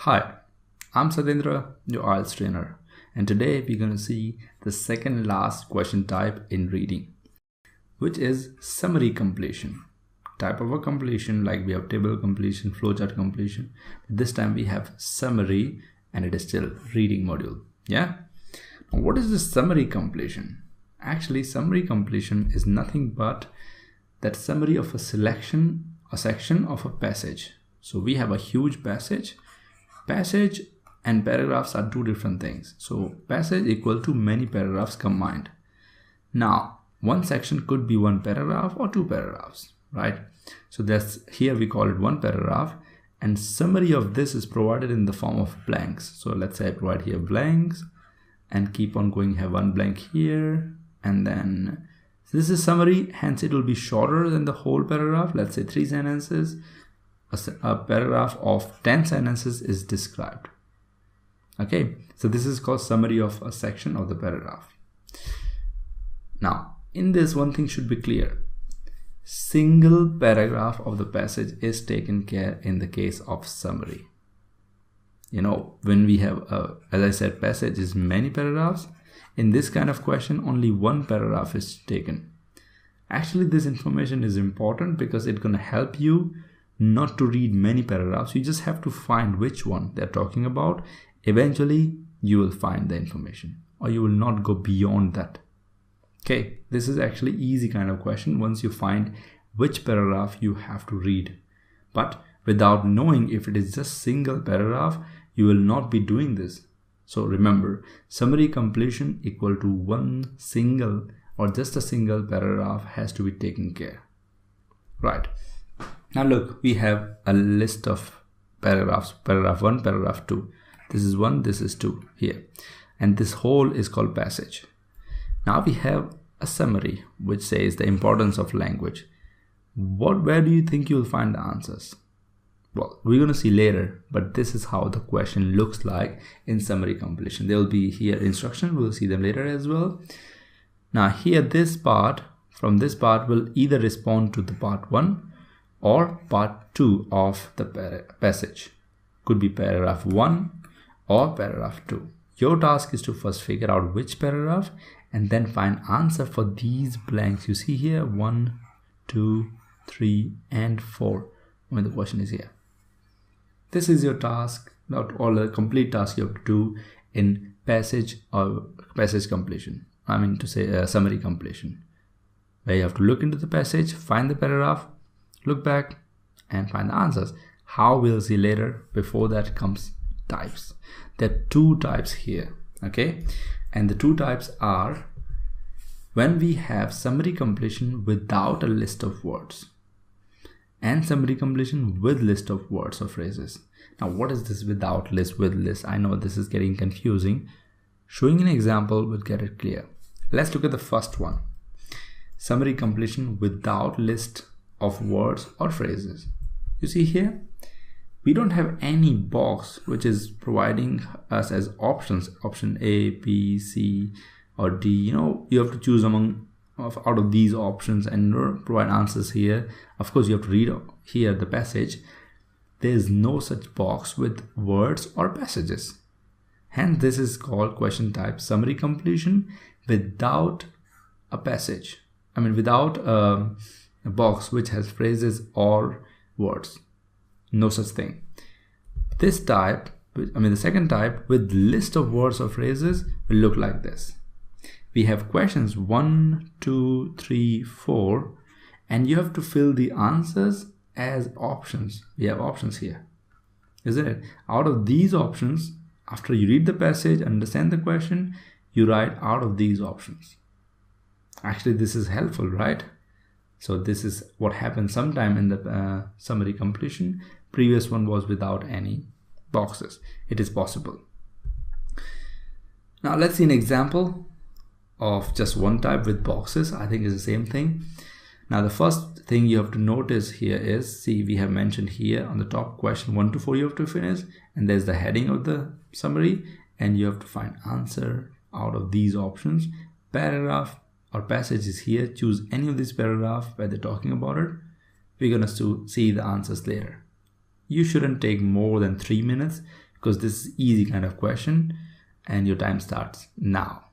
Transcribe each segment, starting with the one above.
Hi, I'm Satyendra, your IELTS trainer, and today we're going to see the second last question type in reading, which is summary completion. Type of a completion, like we have table completion, flowchart completion. This time we have summary, and it is still reading module. Yeah. Now, what is the summary completion? Actually, summary completion is nothing but that summary of a section of a passage. So we have a huge passage. Passage and paragraphs are two different things. So passage equal to many paragraphs combined. Now, one section could be one paragraph or two paragraphs, right? So that's here we call it one paragraph, and summary of this is provided in the form of blanks. So let's say I provide here blanks and keep on going, have one blank here, and then this is summary, hence it will be shorter than the whole paragraph. Let's say 3 sentences. A paragraph of 10 sentences is described. Okay, so this is called summary of a section of the paragraph. Now, in this, one thing should be clear. Single paragraph of the passage is taken care in the case of summary. You know, when we have, as I said, passage is many paragraphs. In this kind of question, only one paragraph is taken. Actually, this information is important because it's going to help you not to read many paragraphs. You just have to find which one they're talking about. Eventually, you will find the information, or you will not go beyond that. Okay, this is actually easy kind of question once you find which paragraph you have to read. But without knowing if it is just single paragraph, you will not be doing this. So remember, summary completion equal to one single or just a single paragraph has to be taken care. Right. Now look, we have a list of paragraphs, paragraph 1, paragraph 2. This is 1, this is 2 here. And this whole is called passage. Now we have a summary which says the importance of language. Where do you think you'll find the answers? Well, we're going to see later, but this is how the question looks like in summary completion. There will be here instruction, we'll see them later as well. Now here this part, from this part will either respond to the part 1 or part 2 of the passage. Could be paragraph 1 or paragraph 2. Your task is to first figure out which paragraph and then find answer for these blanks. You see here 1, 2, 3 and 4 when the question is here. This is your task, not all the complete task you have to do in passage or passage completion. I mean to say summary completion, where you have to look into the passage, find the paragraph, look back and find the answers. How we'll see later. Before that comes types. There are two types here, okay? And the two types are when we have summary completion without a list of words and summary completion with list of words or phrases. Now what is this without list, with list? I know this is getting confusing. Showing an example will get it clear. Let's look at the first one. Summary completion without list of words or phrases. You see here, we don't have any box which is providing us as options, option A, B, C or D. You know, you have to choose out of these options and provide answers here. Of course, you have to read here the passage. There is no such box with words or passages. Hence, this is called question type summary completion without a passage. I mean, without a box which has phrases or words. No such thing. This type, the second type with list of words or phrases will look like this. We have questions 1, 2, 3, 4, and you have to fill the answers as options. We have options here, isn't it? Out of these options, after you read the passage, understand the question, you write out of these options. Actually, this is helpful, right? So this is what happens sometime in the summary completion. Previous one was without any boxes. It is possible. Now let's see an example of just one type with boxes. I think it's the same thing. Now the first thing you have to notice here is, see, we have mentioned here on the top question 1 to 4 you have to finish, and there's the heading of the summary, and you have to find answer out of these options. Paragraph or passage is here. Choose any of these paragraph where they're talking about it. We're going to see the answers later. You shouldn't take more than 3 minutes. because this is easy kind of question, and your time starts now.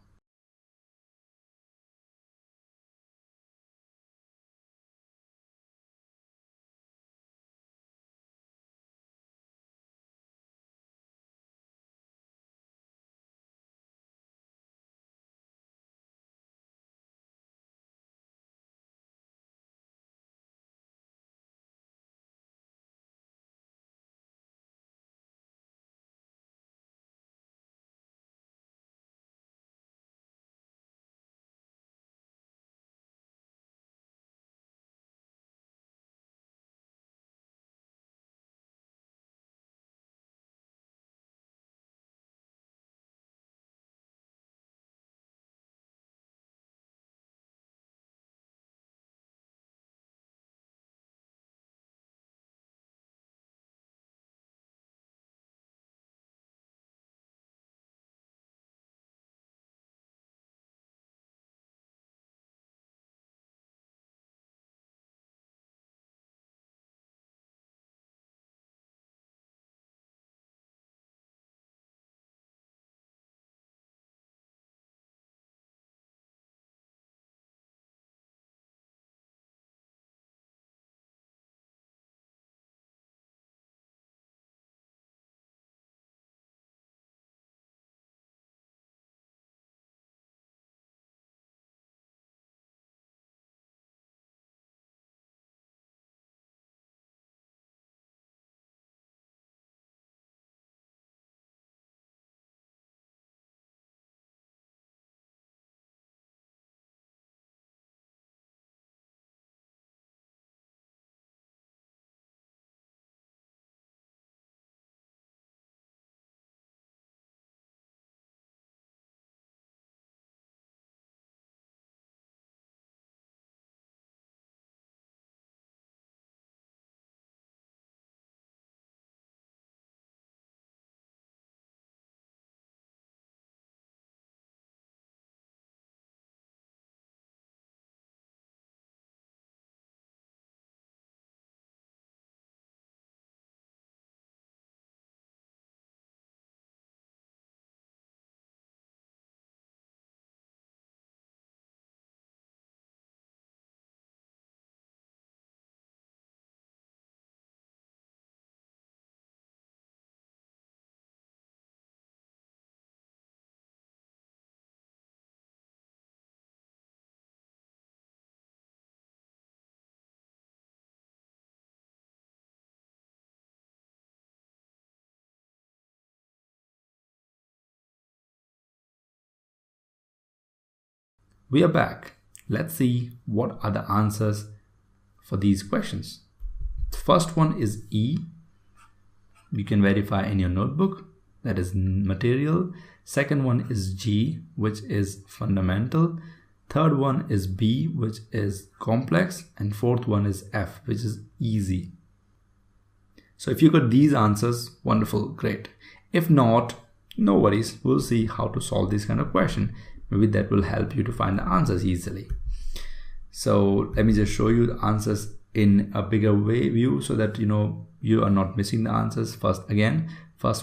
We are back. Let's see what are the answers for these questions. The first one is E. You can verify in your notebook, that is material. Second one is G, which is fundamental. Third one is B, which is complex. And fourth one is F, which is easy. So if you got these answers, wonderful, great. If not, no worries. We'll see how to solve this kind of question. Maybe that will help you to find the answers easily. So let me just show you the answers in a bigger view so that you are not missing the answers. First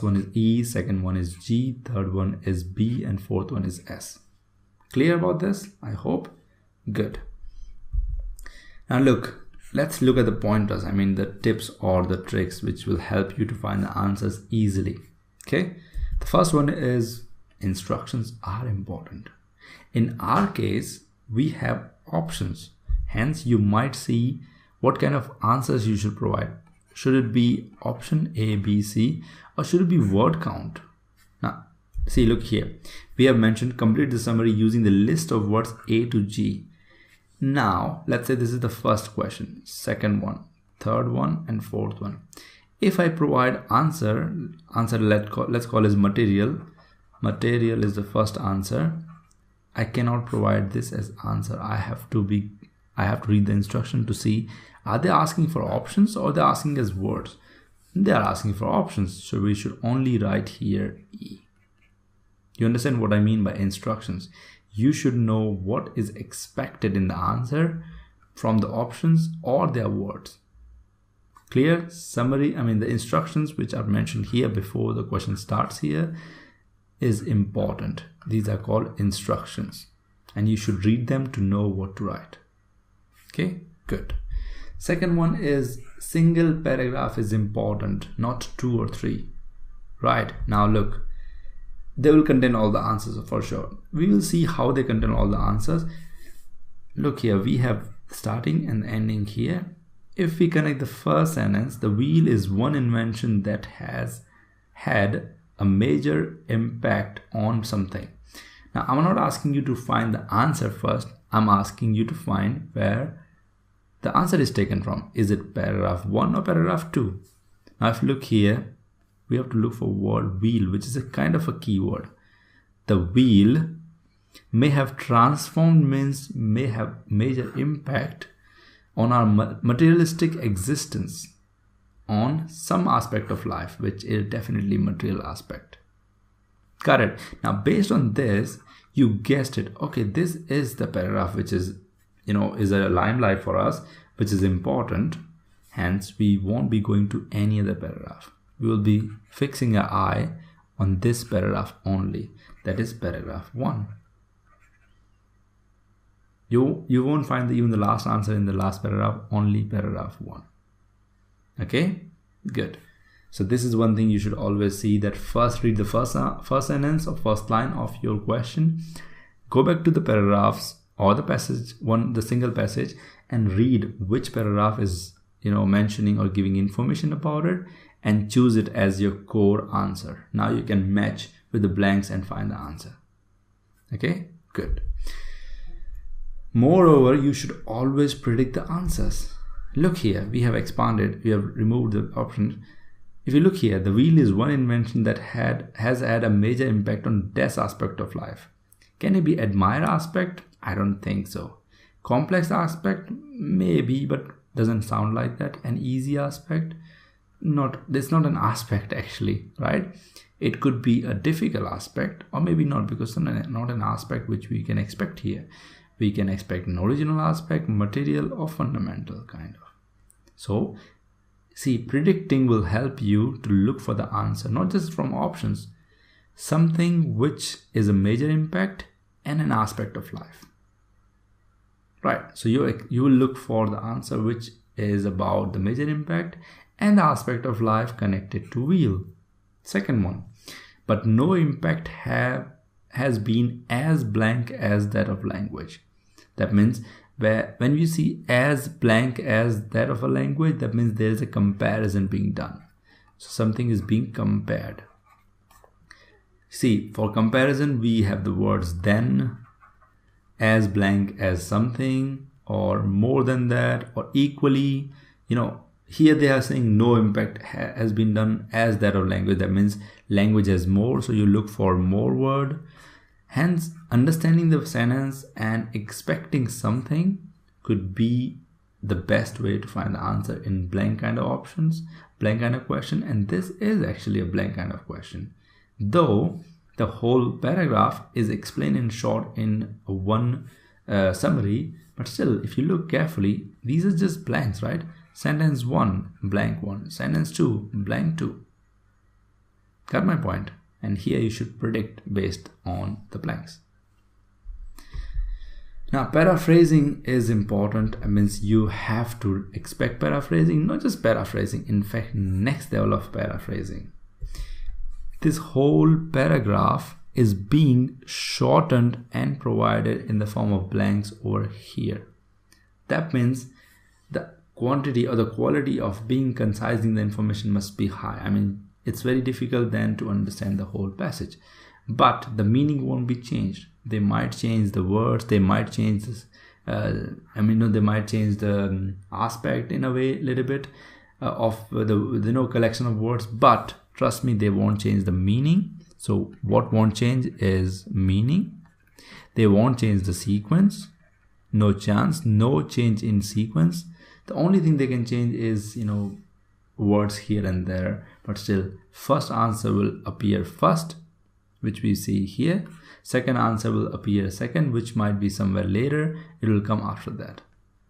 one is E, second one is G, third one is B, and fourth one is S. Clear about this? I hope. Good. Now let's look at the pointers, the tips or the tricks which will help you to find the answers easily. Okay, the first one is instructions are important. In our case, we have options. Hence, you might see what kind of answers you should provide. Should it be option A, B, C, or should it be word count? Now, see, look here. We have mentioned complete the summary using the list of words A to G. Now, let's say this is the first question, second one, third one, and fourth one. If I provide answer let's call as material. Material is the first answer. I cannot provide this as answer. I have to read the instruction to see, are they asking for options or they're asking as words? They are asking for options, so we should only write here E. You understand what I mean by instructions? You should know what is expected in the answer from the options or their words. Clear? Summary, I mean the instructions which are mentioned here before the question starts here is important. These are called instructions and you should read them to know what to write. Okay, good. Second one is single paragraph is important, not 2 or 3. Right, now look, they will contain all the answers for sure. We will see how they contain all the answers. Look here, we have starting and ending here. If we connect the first sentence, the wheel is one invention that has had a major impact on something. Now, I'm not asking you to find the answer first. I'm asking you to find where the answer is taken from. Is it paragraph 1 or paragraph 2? Now, if you look here, we have to look for word wheel, which is a kind of a keyword. The wheel may have transformed means may have major impact on our materialistic existence, on some aspect of life, which is definitely material aspect. Got it? Now, based on this, you guessed it. Okay, this is the paragraph which is, is a limelight for us, which is important. Hence, we won't be going to any other paragraph. We will be fixing our eye on this paragraph only. That is paragraph 1. You won't find even the last answer in the last paragraph, only paragraph 1. Okay, good. So this is one thing you should always see, that first read the first sentence or first line of your question. Go back to the paragraphs or the passage, the single passage, and read which paragraph is mentioning or giving information about it, and choose it as your core answer. Now you can match with the blanks and find the answer. Okay, good. Moreover, you should always predict the answers. Look here, we have expanded, we have removed the option. If you look here, the wheel is one invention that has had a major impact on this aspect of life. Can it be admired aspect? I don't think so. Complex aspect? Maybe, but doesn't sound like that. An easy aspect? Not. It's not an aspect actually, right? It could be a difficult aspect, or maybe not, because not an aspect which we can expect here. We can expect an original aspect, material, or fundamental kind of. So, see, predicting will help you to look for the answer, not just from options, something which is a major impact and an aspect of life. Right, so you will look for the answer which is about the major impact and the aspect of life connected to wheel. Second one, but no impact has been as blank as that of language. That means when you see as blank as that of a language, that means there is a comparison being done. So something is being compared. See, for comparison, we have the words then, as blank as something, or more than that, or equally. Here they are saying no impact has been done as that of language. That means language has more, so you look for more word. Hence, understanding the sentence and expecting something could be the best way to find the answer in blank kind of options, blank kind of question. And this is actually a blank kind of question. Though the whole paragraph is explained in short in one summary, but still, if you look carefully, these are just blanks, right? Sentence 1, blank 1. Sentence 2, blank 2. Got my point? And here you should predict based on the blanks. Now, paraphrasing is important. It means you have to expect paraphrasing, not just paraphrasing, in fact, next level of paraphrasing. This whole paragraph is being shortened and provided in the form of blanks over here. That means the quantity or the quality of being concising the information must be high. I mean, it's very difficult then to understand the whole passage, but the meaning won't be changed. They might change the words, they might change this, they might change the aspect in a way, a little bit of the collection of words, but trust me, they won't change the meaning. So what won't change is meaning. They won't change the sequence. No chance, no change in sequence. The only thing they can change is, words here and there, but still first answer will appear first, which we see here. Second answer will appear second, which might be somewhere later. It will come after that.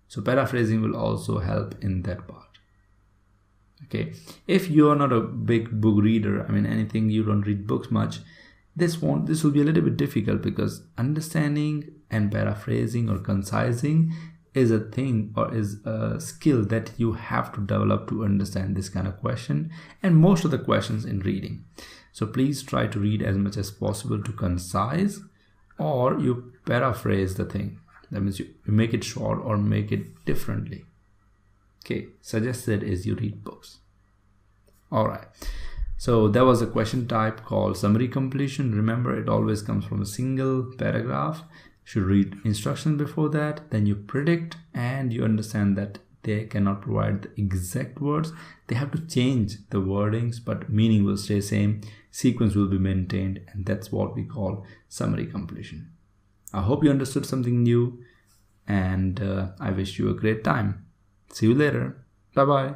So paraphrasing will also help in that part. Okay, if you are not a big book reader, I mean anything, you don't read books much, this will be a little bit difficult, because understanding and paraphrasing or concising is a thing, or is a skill that you have to develop to understand this kind of question and most of the questions in reading. So please try to read as much as possible to concise, or you paraphrase the thing. That means you make it short or make it differently. Okay, suggested is you read books. All right, so that was a question type called summary completion. Remember, it always comes from a single paragraph. You should read instructions before that, then you predict, and you understand that they cannot provide the exact words. They have to change the wordings, but meaning will stay same, sequence will be maintained, and that's what we call summary completion. I hope you understood something new, and I wish you a great time. See you later. Bye-bye.